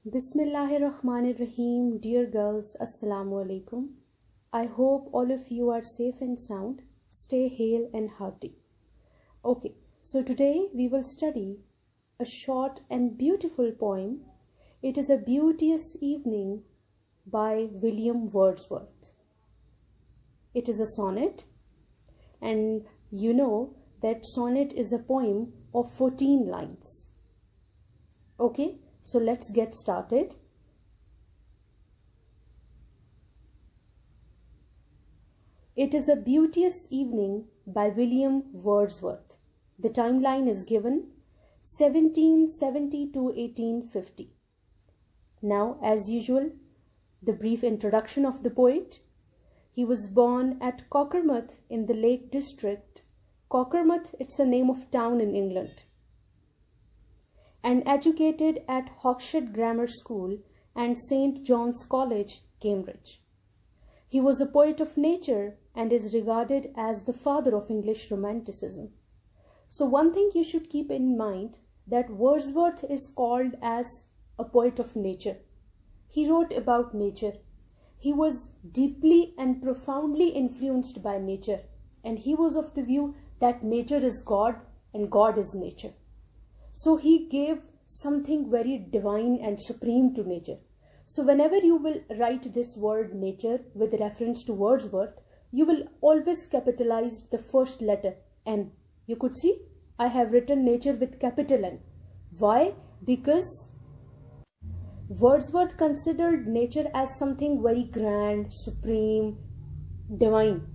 Bismillahirrahmanirrahim. Dear girls, Assalamu alaikum. I hope all of you are safe and sound. Stay hale and hearty. Okay, so today we will study a short and beautiful poem. It is A Beauteous Evening by William Wordsworth. It is a sonnet, and you know that sonnet is a poem of 14 lines. Okay, so let's get started. It is a Beauteous Evening by William Wordsworth. The timeline is given 1770 to 1850. Now, as usual, the brief introduction of the poet. He was born at Cockermouth in the Lake District. Cockermouth, it's a name of town in England. And educated at Hawkshead Grammar School and St. John's College, Cambridge. He was a poet of nature and is regarded as the father of English Romanticism. So one thing you should keep in mind, that Wordsworth is called as a poet of nature. He wrote about nature. He was deeply and profoundly influenced by nature, and he was of the view that nature is God and God is nature. So he gave something very divine and supreme to nature. So whenever you will write this word nature with reference to Wordsworth, you will always capitalize the first letter N. You could see I have written nature with capital N. Why? Because Wordsworth considered nature as something very grand, supreme, divine.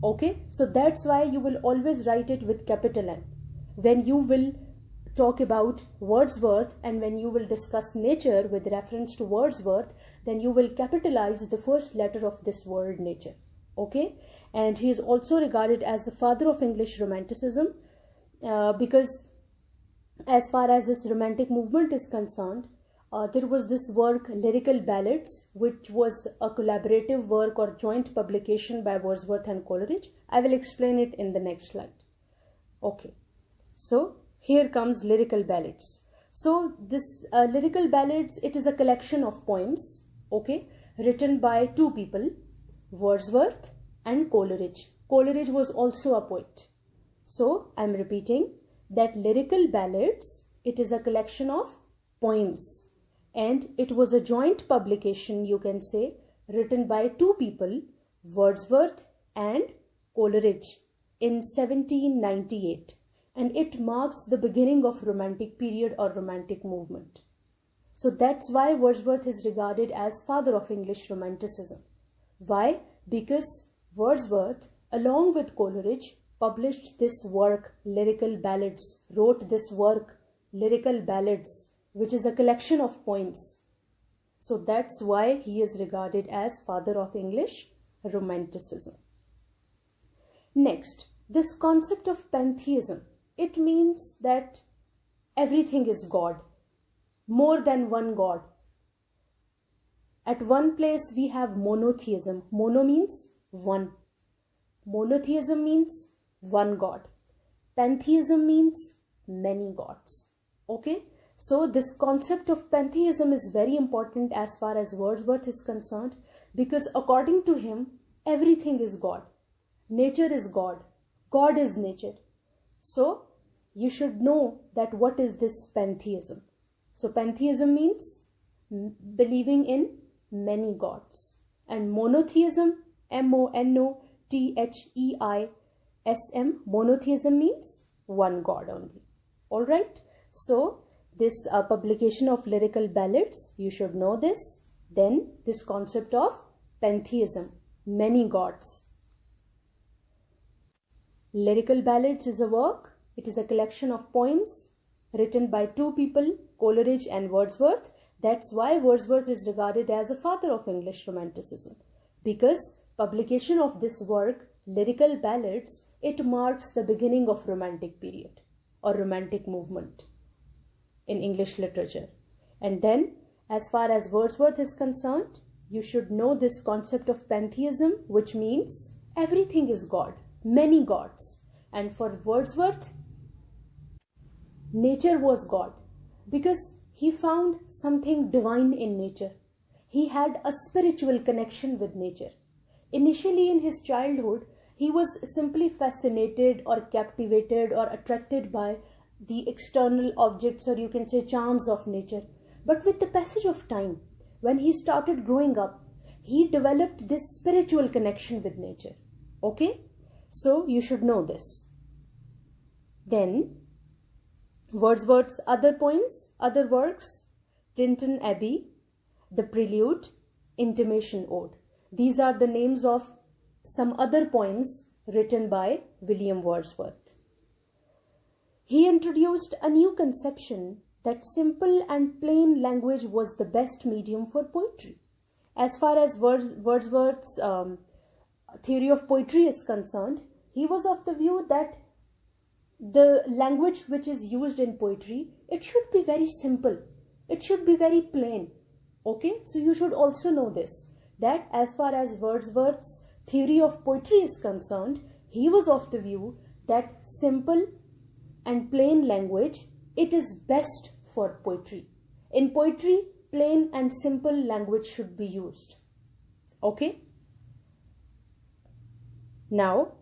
Okay, so that's why you will always write it with capital N. When you will talk about Wordsworth and when you will discuss nature with reference to Wordsworth, then you will capitalize the first letter of this word nature. Okay, and he is also regarded as the father of English Romanticism because as far as this romantic movement is concerned, there was this work Lyrical Ballads, which was a collaborative work or joint publication by Wordsworth and Coleridge. I will explain it in the next slide. Okay, so here comes Lyrical Ballads. So this Lyrical Ballads, it is a collection of poems, okay, written by two people, Wordsworth and Coleridge. Coleridge was also a poet. So I am repeating that Lyrical Ballads, it is a collection of poems, and it was a joint publication, you can say, written by two people, Wordsworth and Coleridge, in 1798. And it marks the beginning of romantic period or romantic movement. So that's why Wordsworth is regarded as father of English Romanticism. Why? Because Wordsworth, along with Coleridge, published this work, Lyrical Ballads, wrote this work, Lyrical Ballads, which is a collection of poems. So that's why he is regarded as father of English Romanticism. Next, this concept of pantheism. It means that everything is God, more than one God. At one place we have monotheism. Mono means one. Monotheism means one God. Pantheism means many gods. Okay? So this concept of pantheism is very important as far as Wordsworth is concerned, because according to him, everything is God. Nature is God. God is nature. So you should know that what is this pantheism. So pantheism means believing in many gods. And monotheism, M-O-N-O-T-H-E-I-S-M, monotheism means one God only. Alright, so this publication of Lyrical Ballads, you should know this. Then this concept of pantheism, many gods. Lyrical Ballads is a work. It is a collection of poems written by two people, Coleridge and Wordsworth. That's why Wordsworth is regarded as a father of English Romanticism. Because publication of this work, Lyrical Ballads, it marks the beginning of romantic period or romantic movement in English literature. And then, as far as Wordsworth is concerned, you should know this concept of pantheism, which means everything is God, many gods. And for Wordsworth, nature was God, because he found something divine in nature. He had a spiritual connection with nature. Initially in his childhood, he was simply fascinated or captivated or attracted by the external objects, or you can say charms of nature. But with the passage of time, when he started growing up, he developed this spiritual connection with nature. Okay? So you should know this. Then, Wordsworth's other poems, other works, Tintern Abbey, The Prelude, Intimation Ode. These are the names of some other poems written by William Wordsworth. He introduced a new conception that simple and plain language was the best medium for poetry. As far as Wordsworth's theory of poetry is concerned, he was of the view that the language which is used in poetry, it should be very simple. It should be very plain. Okay, so you should also know this, that as far as Wordsworth's theory of poetry is concerned, he was of the view that simple and plain language, it is best for poetry. In poetry, plain and simple language should be used. Okay? Now,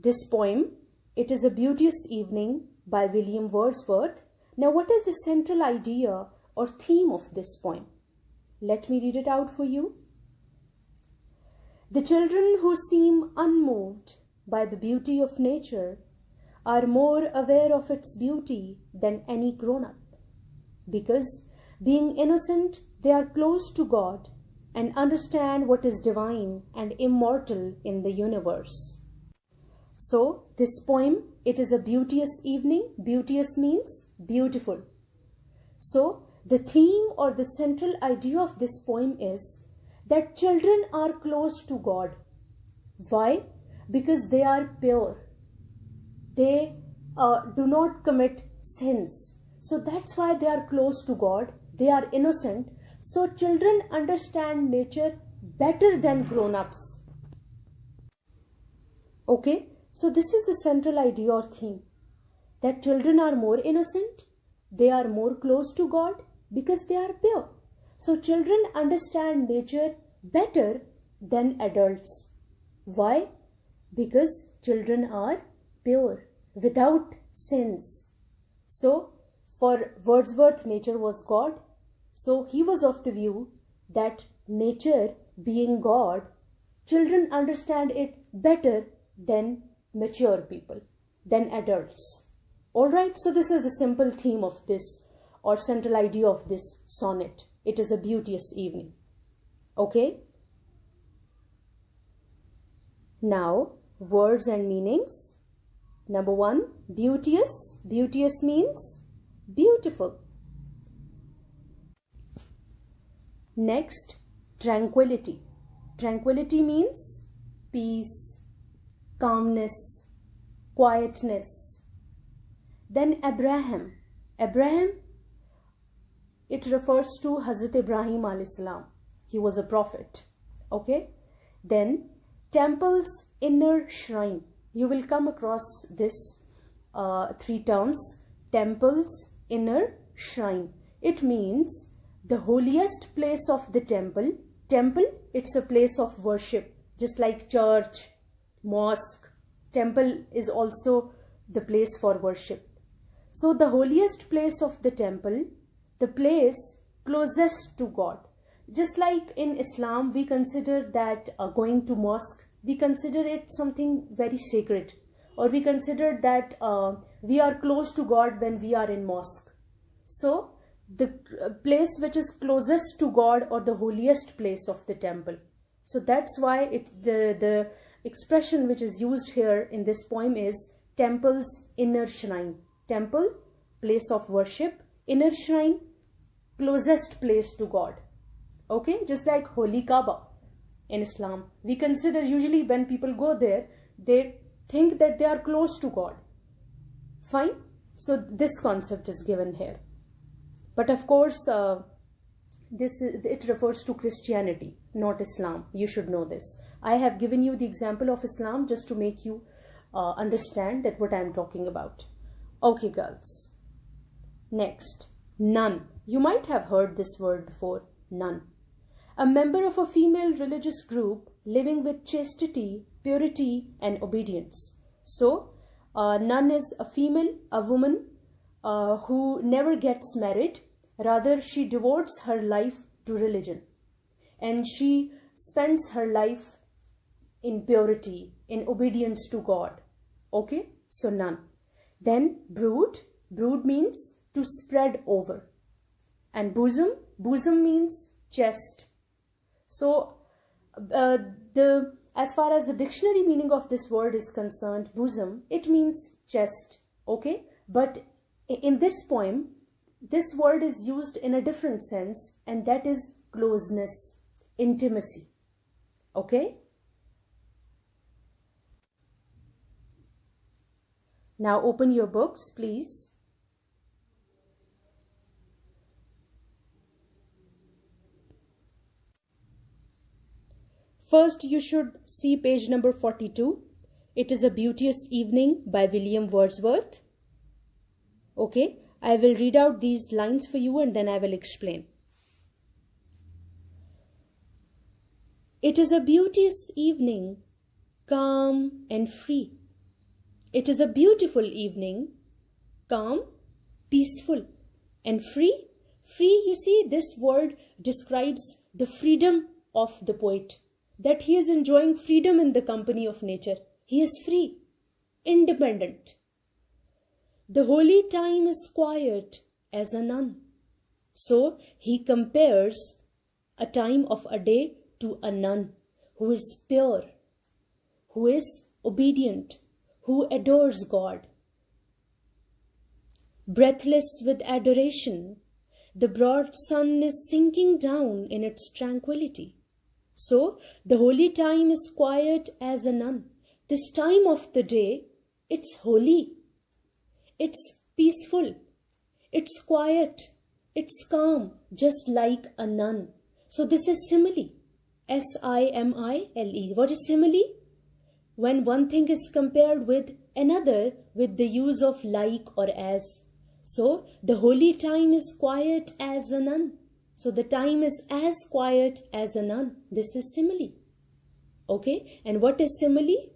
this poem, it is a Beauteous Evening by William Wordsworth. Now, what is the central idea or theme of this poem? Let me read it out for you. The children who seem unmoved by the beauty of nature are more aware of its beauty than any grown-up, because being innocent, they are close to God and understand what is divine and immortal in the universe. So, this poem, it is a beauteous evening. Beauteous means beautiful. So, the theme or the central idea of this poem is that children are close to God. Why? Because they are pure. They do not commit sins. So that's why they are close to God. They are innocent. So children understand nature better than grown-ups. Okay? So this is the central idea or theme. That children are more innocent. They are more close to God because they are pure. So children understand nature better than adults. Why? Because children are pure, without sins. So for Wordsworth, nature was God. So he was of the view that nature being God, children understand it better than mature people, than adults. Alright, so this is the simple theme of this or central idea of this sonnet. It is a beauteous evening. Okay? Now, words and meanings. Number 1, beauteous. Beauteous means beautiful. Next, tranquility. Tranquility means peace, calmness, quietness. Then Abraham. Abraham, it refers to Hazrat Ibrahim alayhi salam. He was a prophet. Okay? Then temple's inner shrine. You will come across this 3 terms. Temple's inner shrine. It means the holiest place of the temple. Temple, it's a place of worship. Just like church, mosque. Temple is also the place for worship. So the holiest place of the temple, the place closest to God. Just like in Islam, we consider that going to mosque, we consider it something very sacred. Or we consider that we are close to God when we are in mosque. So the place which is closest to God or the holiest place of the temple. So that's why the expression which is used here in this poem is temple's inner shrine. Temple, place of worship. Inner shrine, closest place to God. Okay, just like Holy Kaaba in Islam. We consider usually when people go there, they think that they are close to God. Fine. So this concept is given here. But of course, it refers to Christianity, not Islam. You should know this. I have given you the example of Islam just to make you understand that what I am talking about. Okay, girls. Next, none. You might have heard this word before, nun. A member of a female religious group living with chastity, purity, and obedience. So, nun is a female, a woman who never gets married. Rather, she devotes her life to religion. And she spends her life in purity, in obedience to God. Okay? So, nun. Then, brood. Brood means to spread over. And bosom. Bosom means chest. So, as far as the dictionary meaning of this word is concerned, bosom, it means chest. Okay? But in this poem, this word is used in a different sense, and that is closeness, intimacy. Okay? Now open your books, please. First, you should see page number 42. It is a Beauteous Evening by William Wordsworth. Okay, I will read out these lines for you and then I will explain. It is a beauteous evening, calm and free. It is a beautiful evening, calm, peaceful and free. Free, you see, this word describes the freedom of the poet. That he is enjoying freedom in the company of nature. He is free, independent. The holy time is quiet as a nun. So he compares a time of a day to a nun who is pure, who is obedient, who adores God. Breathless with adoration, the broad sun is sinking down in its tranquility. So, the holy time is quiet as a nun. This time of the day, it's holy, it's peaceful, it's quiet, it's calm, just like a nun. So, this is simile, S-I-M-I-L-E. What is simile? When one thing is compared with another with the use of like or as. So, the holy time is quiet as a nun. So the time is as quiet as a nun. This is simile. Okay? And what is simile?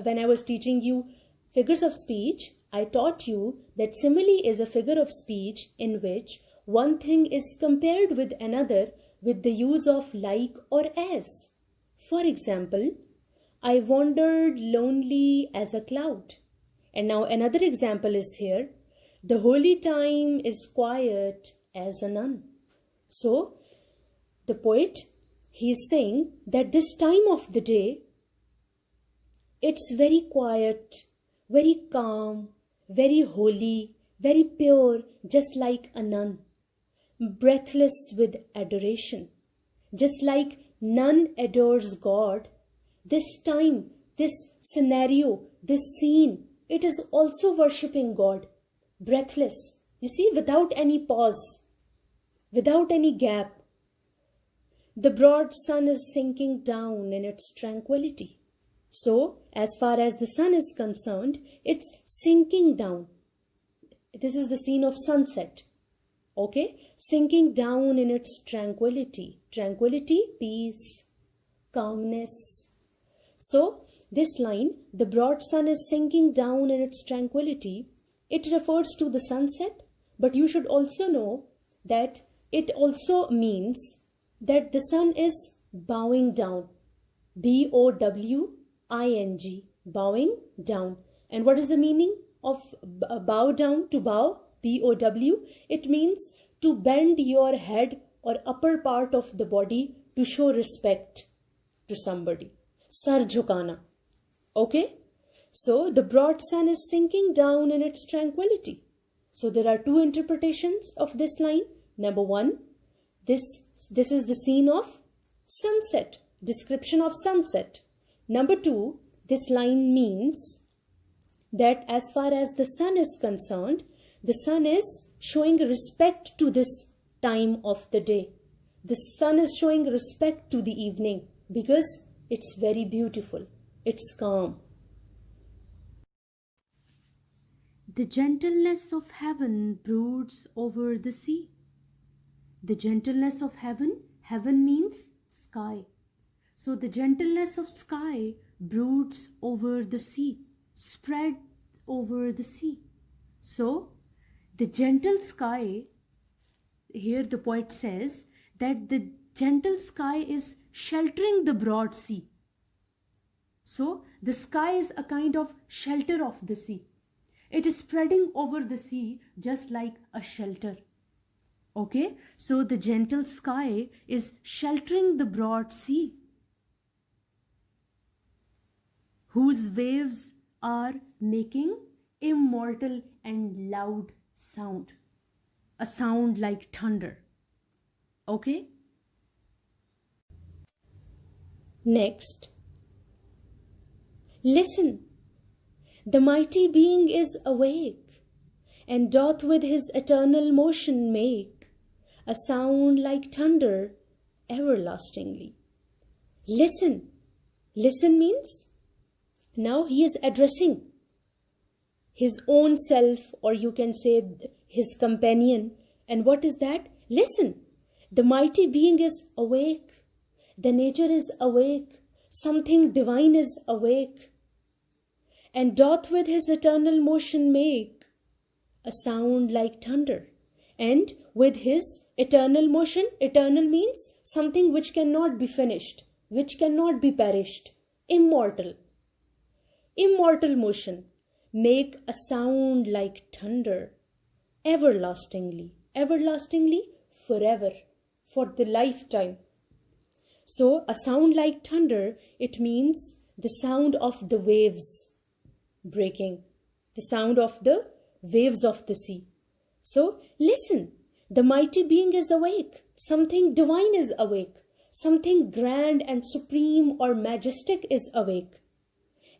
When I was teaching you figures of speech, I taught you that simile is a figure of speech in which one thing is compared with another with the use of like or as. For example, I wandered lonely as a cloud. And now another example is here. The holy time is quiet as a nun. So, the poet, he is saying that this time of the day, it's very quiet, very calm, very holy, very pure, just like a nun. Breathless with adoration. Just like nun adores God, this time, this scenario, this scene, it is also worshipping God. Breathless. You see, without any pause. Without any gap. The broad sun is sinking down in its tranquility. So, as far as the sun is concerned, it's sinking down. This is the scene of sunset. Okay? Sinking down in its tranquility. Tranquility, peace, calmness. So, this line, the broad sun is sinking down in its tranquility, it refers to the sunset, but you should also know that it also means that the sun is bowing down. B-O-W-I-N-G. Bowing down. And what is the meaning of bow down? To bow, B-O-W. It means to bend your head or upper part of the body to show respect to somebody. Sar jhukana. Okay? So the broad sun is sinking down in its tranquility. So there are two interpretations of this line. Number one, this is the scene of sunset, description of sunset. Number two, this line means that as far as the sun is concerned, the sun is showing respect to this time of the day. The sun is showing respect to the evening because it's very beautiful. It's calm. The gentleness of heaven broods over the sea. The gentleness of heaven, heaven means sky. So the gentleness of sky broods over the sea, spread over the sea. So the gentle sky, here the poet says that the gentle sky is sheltering the broad sea. So the sky is a kind of shelter of the sea. It is spreading over the sea just like a shelter. Okay, so the gentle sky is sheltering the broad sea, whose waves are making immortal and loud sound, a sound like thunder. Okay? Next, listen, the mighty being is awake, and doth with his eternal motion make a sound like thunder everlastingly. Listen. Listen means now he is addressing his own self, or you can say his companion. And what is that? Listen. The mighty being is awake. The nature is awake. Something divine is awake. And doth with his eternal motion make a sound like thunder. And with his eternal motion, eternal means something which cannot be finished, which cannot be perished, immortal. Immortal motion, make a sound like thunder, everlastingly. Everlastingly, forever, for the lifetime. So a sound like thunder, it means the sound of the waves breaking, the sound of the waves of the sea. So listen, the mighty being is awake. Something divine is awake. Something grand and supreme or majestic is awake.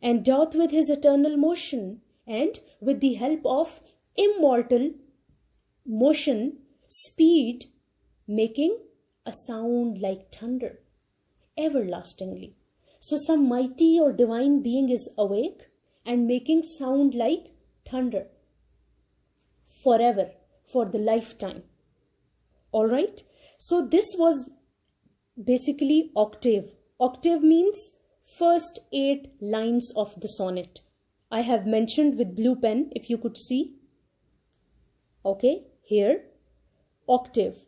And doth with his eternal motion, and with the help of immortal motion, speed, making a sound like thunder, everlastingly. So some mighty or divine being is awake and making sound like thunder, forever, for the lifetime. Alright, so this was basically octave. Octave means first 8 lines of the sonnet. I have mentioned with blue pen, if you could see. Okay, here, octave.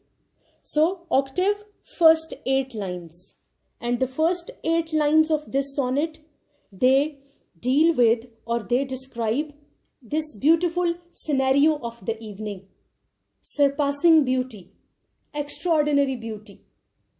So octave, first 8 lines. And the first 8 lines of this sonnet, they deal with, or they describe this beautiful scenario of the evening. Surpassing beauty, extraordinary beauty.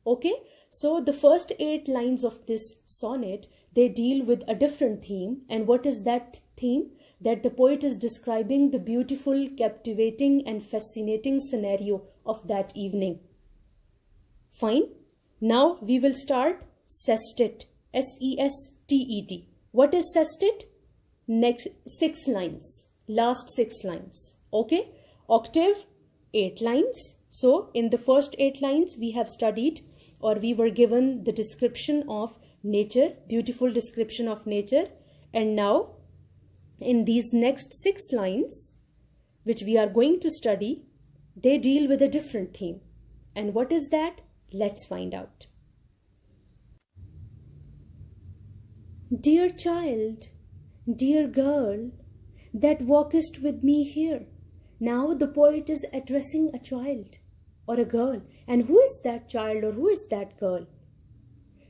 Okay, so the first 8 lines of this sonnet, they deal with a different theme. And what is that theme? That the poet is describing the beautiful, captivating and fascinating scenario of that evening. Fine. Now we will start sestet, S-E-S-T-E-T. What is sestet? Next 6 lines, last 6 lines. Okay, octave, 8 lines. So in the first 8 lines we have studied, or we were given the description of nature, beautiful description of nature. And now in these next 6 lines, which we are going to study, they deal with a different theme. And what is that? Let's find out. Dear child, dear girl, that walkest with me here. Now the poet is addressing a child or a girl. And who is that child or who is that girl?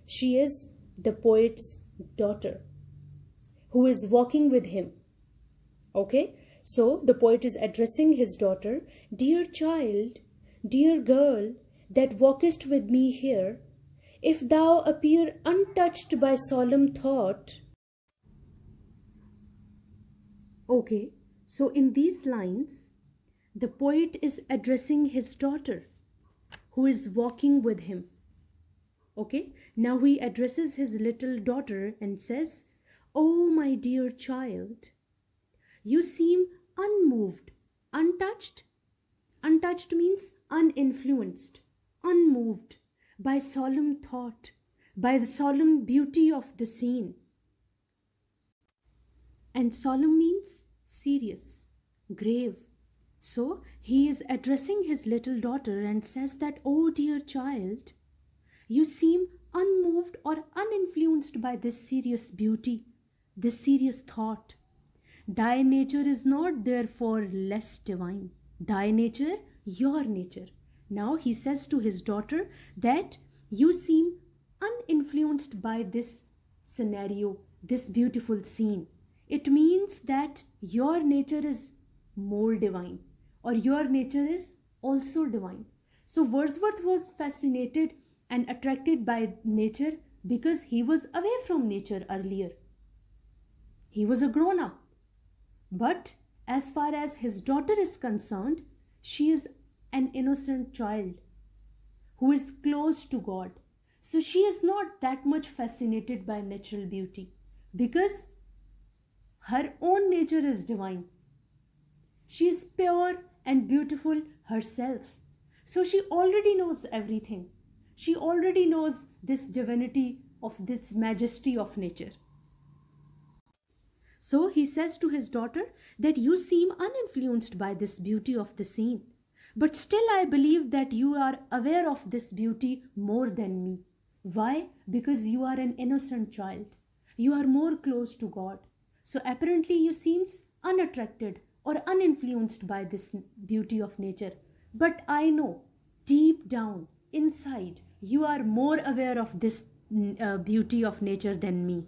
She is the poet's daughter who is walking with him. Okay, so the poet is addressing his daughter. Dear child, dear girl, that walkest with me here, if thou appear untouched by solemn thought. Okay, so in these lines, the poet is addressing his daughter who is walking with him. Okay, now he addresses his little daughter and says, "Oh, my dear child, you seem unmoved, untouched." Untouched means uninfluenced, unmoved by solemn thought, by the solemn beauty of the scene. And solemn means serious, grave. So he is addressing his little daughter and says that, "Oh dear child, you seem unmoved or uninfluenced by this serious beauty, this serious thought. Thy nature is not therefore less divine. Thy nature, your nature." Now he says to his daughter that you seem uninfluenced by this scenario, this beautiful scene. It means that your nature is more divine, or your nature is also divine. So Wordsworth was fascinated and attracted by nature because he was away from nature earlier. He was a grown up. But as far as his daughter is concerned, she is an innocent child who is close to God. So she is not that much fascinated by natural beauty because her own nature is divine. She is pure and beautiful herself. So she already knows everything. She already knows this divinity of this majesty of nature. So he says to his daughter that you seem uninfluenced by this beauty of the scene. But still I believe that you are aware of this beauty more than me. Why? Because you are an innocent child. You are more close to God. So apparently you seems unattracted or uninfluenced by this beauty of nature. But I know deep down, inside, you are more aware of this beauty of nature than me.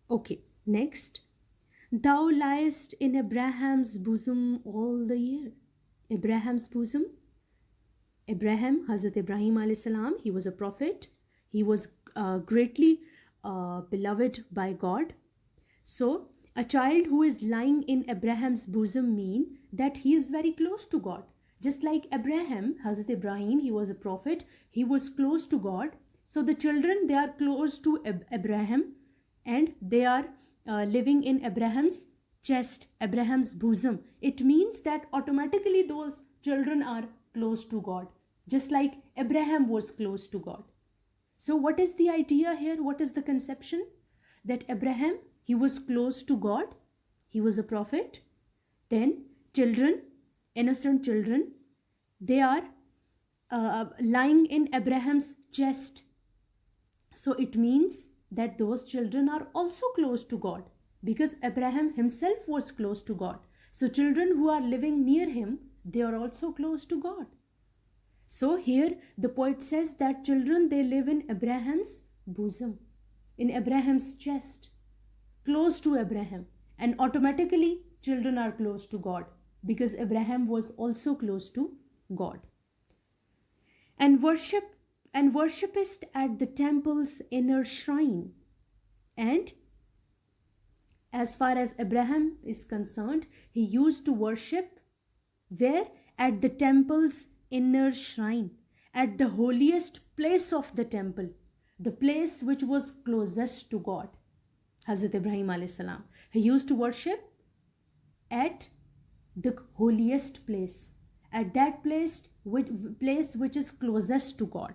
Okay, next. Thou liest in Abraham's bosom all the year. Abraham's bosom. Abraham, Hazrat Ibrahim alayhi salam, he was a prophet. He was greatly beloved by God. So, a child who is lying in Abraham's bosom mean that he is very close to God. Just like Abraham, Hazrat Ibrahim, he was a prophet. He was close to God. So, the children, they are close to Abraham and they are living in Abraham's chest, Abraham's bosom. It means that automatically those children are close to God, just like Abraham was close to God. So what is the idea here? What is the conception? That Abraham, he was close to God, he was a prophet. Then children, innocent children, they are lying in Abraham's chest. So it means that those children are also close to God because Abraham himself was close to God. So children who are living near him, they are also close to God. So here the poet says that children, they live in Abraham's bosom, in Abraham's chest, close to Abraham. And automatically children are close to God because Abraham was also close to God. And worshipest at the temple's inner shrine. And as far as Abraham is concerned, he used to worship where? At the temple's inner shrine, at the holiest place of the temple, the place which was closest to God, Hazrat Ibrahim alayhi salam. He used to worship at the holiest place, at that place which is closest to God.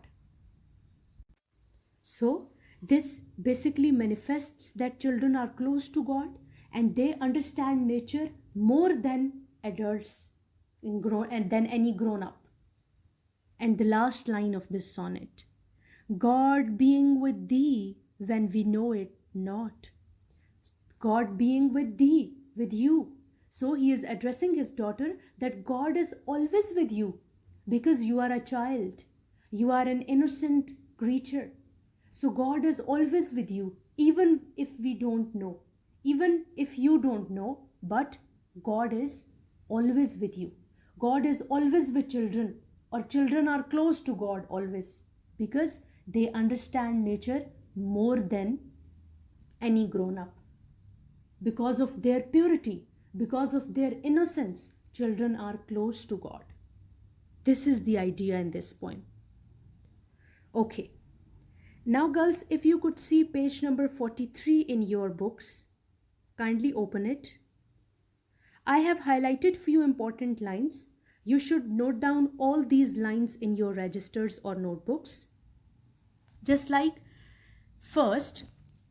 So this basically manifests that children are close to God and they understand nature more than adults and than any grown up. And the last line of this sonnet: God being with thee when we know it not. God being with thee, with you. So he is addressing his daughter that God is always with you because you are a child. You are an innocent creature. So God is always with you, even if we don't know, even if you don't know, but God is always with you. God is always with children, or children are close to God always because they understand nature more than any grown up. Because of their purity, because of their innocence, children are close to God. This is the idea in this poem. Okay. Now girls, if you could see page number 43 in your books, kindly open it. I have highlighted few important lines. You should note down all these lines in your registers or notebooks. Just like first,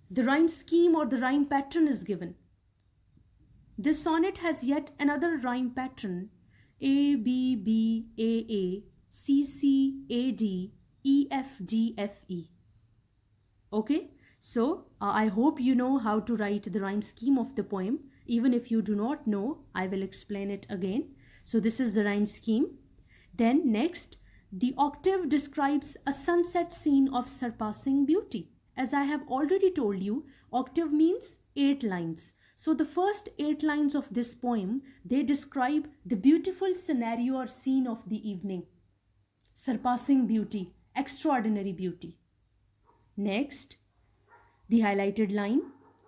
the rhyme scheme or the rhyme pattern is given. This sonnet has yet another rhyme pattern: A, B, B, A, A, C, C, A, D, E, F, G, F, E. Okay, so I hope you know how to write the rhyme scheme of the poem. Even if you do not know, I will explain it again. So this is the rhyme scheme. Then next, the octave describes a sunset scene of surpassing beauty. As I have already told you, octave means 8 lines. So the first 8 lines of this poem, they describe the beautiful scenario or scene of the evening. Surpassing beauty, extraordinary beauty. Next, the highlighted line.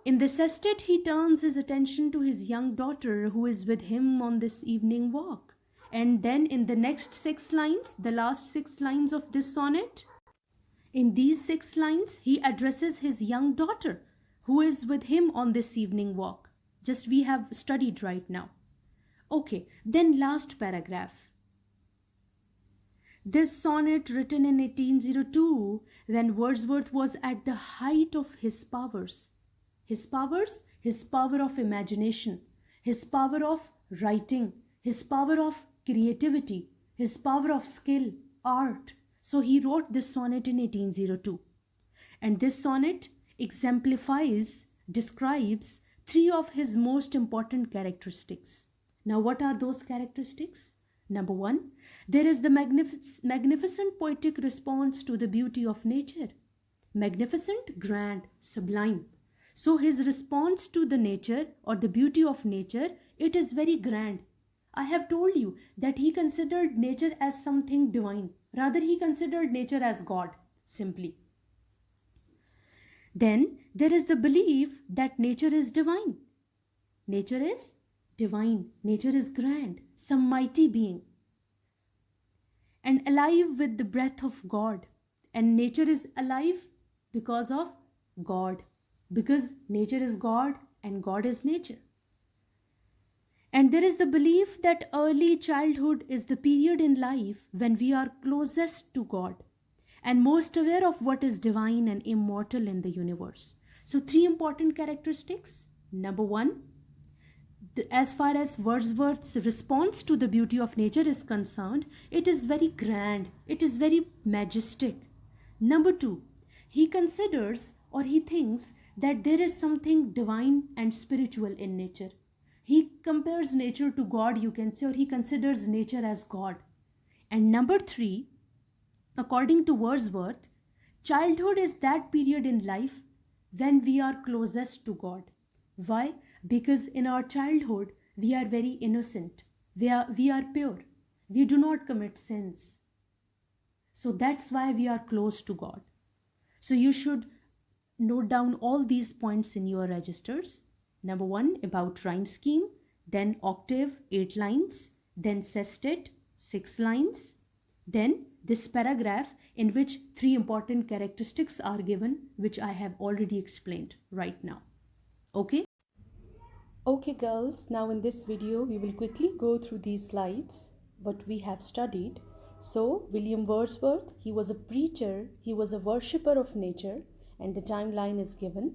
In the sestet, he turns his attention to his young daughter who is with him on this evening walk. And then in the next 6 lines, the last 6 lines of this sonnet, in these 6 lines, he addresses his young daughter who is with him on this evening walk. Just we have studied right now. Okay, then last paragraph. This sonnet, written in 1802, when Wordsworth was at the height of his powers. His powers? His power of imagination, his power of writing, his power of creativity, his power of skill, art. So he wrote this sonnet in 1802. And this sonnet exemplifies, describes 3 of his most important characteristics. Now, what are those characteristics? Number 1, there is the magnificent poetic response to the beauty of nature. Magnificent, grand, sublime. So his response to the nature or the beauty of nature, it is very grand. I have told you that he considered nature as something divine. Rather, he considered nature as God, simply. Then there is the belief that nature is divine. Nature is divine. Nature is grand, some mighty being, and alive with the breath of God. And nature is alive because of God, because nature is God and God is nature. And there is the belief that early childhood is the period in life when we are closest to God and most aware of what is divine and immortal in the universe. So 3 important characteristics. Number 1, as far as Wordsworth's response to the beauty of nature is concerned, it is very grand, it is very majestic. Number 2, he considers or he thinks that there is something divine and spiritual in nature. He compares nature to God, you can say, or he considers nature as God. And number 3, according to Wordsworth, childhood is that period in life when we are closest to God. Why? Because in our childhood, we are very innocent. We are pure. We do not commit sins. So that's why we are close to God. So you should note down all these points in your registers. Number 1, about rhyme scheme, then octave, 8 lines, then sestet, 6 lines, then this paragraph in which 3 important characteristics are given, which I have already explained right now. Okay? Okay girls, now in this video we will quickly go through these slides, what we have studied. So William Wordsworth, he was a preacher, he was a worshipper of nature, and the timeline is given.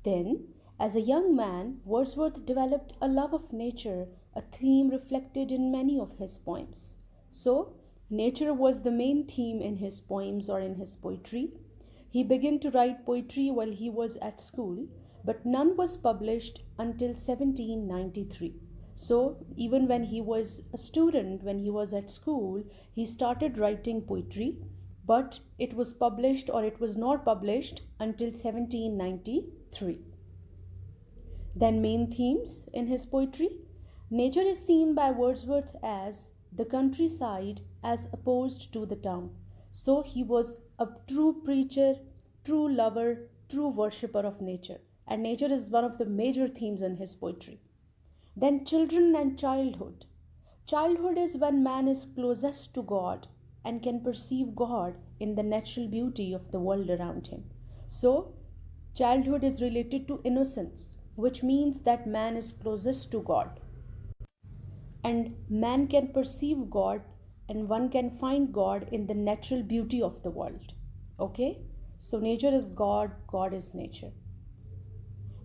Then, as a young man, Wordsworth developed a love of nature, a theme reflected in many of his poems. So, nature was the main theme in his poems or in his poetry. He began to write poetry while he was at school, but none was published until 1793. So, even when he was a student, when he was at school, he started writing poetry, but it was published or it was not published until 1793. Then main themes in his poetry. Nature is seen by Wordsworth as the countryside as opposed to the town. So he was a true preacher, true lover, true worshipper of nature. And nature is one of the major themes in his poetry. Then children and childhood. Childhood is when man is closest to God and can perceive God in the natural beauty of the world around him. So childhood is related to innocence, which means that man is closest to God. And man can perceive God and one can find God in the natural beauty of the world. Okay? So nature is God, God is nature.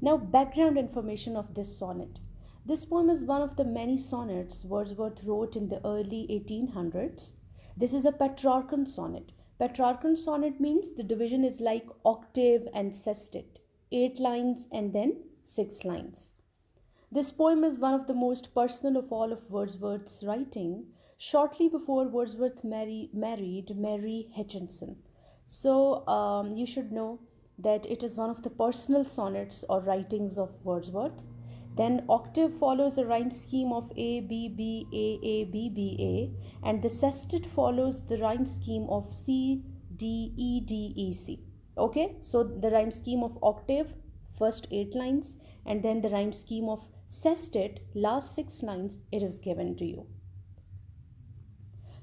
Now, background information of this sonnet. This poem is one of the many sonnets Wordsworth wrote in the early 1800s. This is a Petrarchan sonnet. Petrarchan sonnet means the division is like octave and sestet, 8 lines and then 6 lines. This poem is one of the most personal of all of Wordsworth's writing, shortly before Wordsworth married Mary Hutchinson. So you should know that it is one of the personal sonnets or writings of Wordsworth. Then octave follows a rhyme scheme of A, B, B, A, B, B, A, and the sestet follows the rhyme scheme of C, D, E, D, E, C. Okay, so the rhyme scheme of octave, first 8 lines, and then the rhyme scheme of sestet, last 6 lines, it is given to you.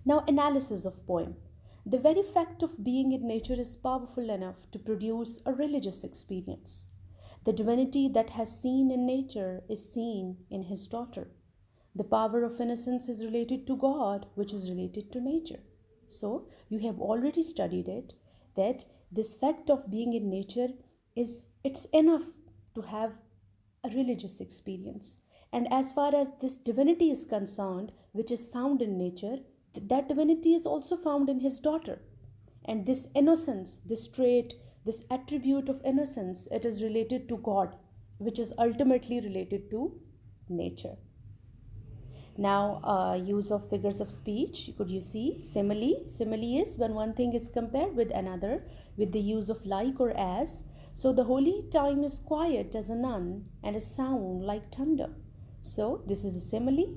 Now, analysis of poem. The very fact of being in nature is powerful enough to produce a religious experience. The divinity that has seen in nature is seen in his daughter. The power of innocence is related to God, which is related to nature. So, you have already studied it, that this fact of being in nature it's enough to have a religious experience. And as far as this divinity is concerned, which is found in nature, that divinity is also found in his daughter. And this innocence, this trait, this attribute of innocence, it is related to God, which is ultimately related to nature. Now, use of figures of speech. Could you see? Simile. Simile is when one thing is compared with another with the use of like or as. So the holy time is quiet as a nun and a sound like thunder. So this is a simile.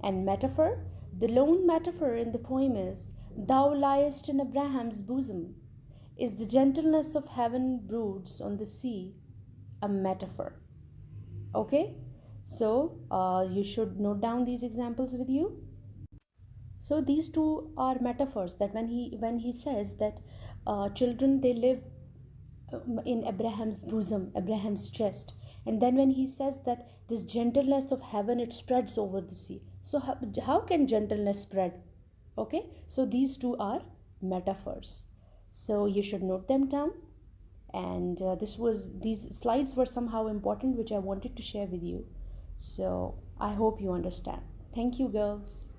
And metaphor. The lone metaphor in the poem is Thou liest in Abraham's bosom. Is the gentleness of heaven broods on the sea a metaphor? Okay, so you should note down these examples with you. So these two are metaphors, that when he says that children, they live in Abraham's bosom, Abraham's chest, and then when he says that this gentleness of heaven, it spreads over the sea. So how can gentleness spread? Okay, so these two are metaphors. So you should note them down. And these slides were somehow important, which I wanted to share with you. So I hope you understand. Thank you, girls.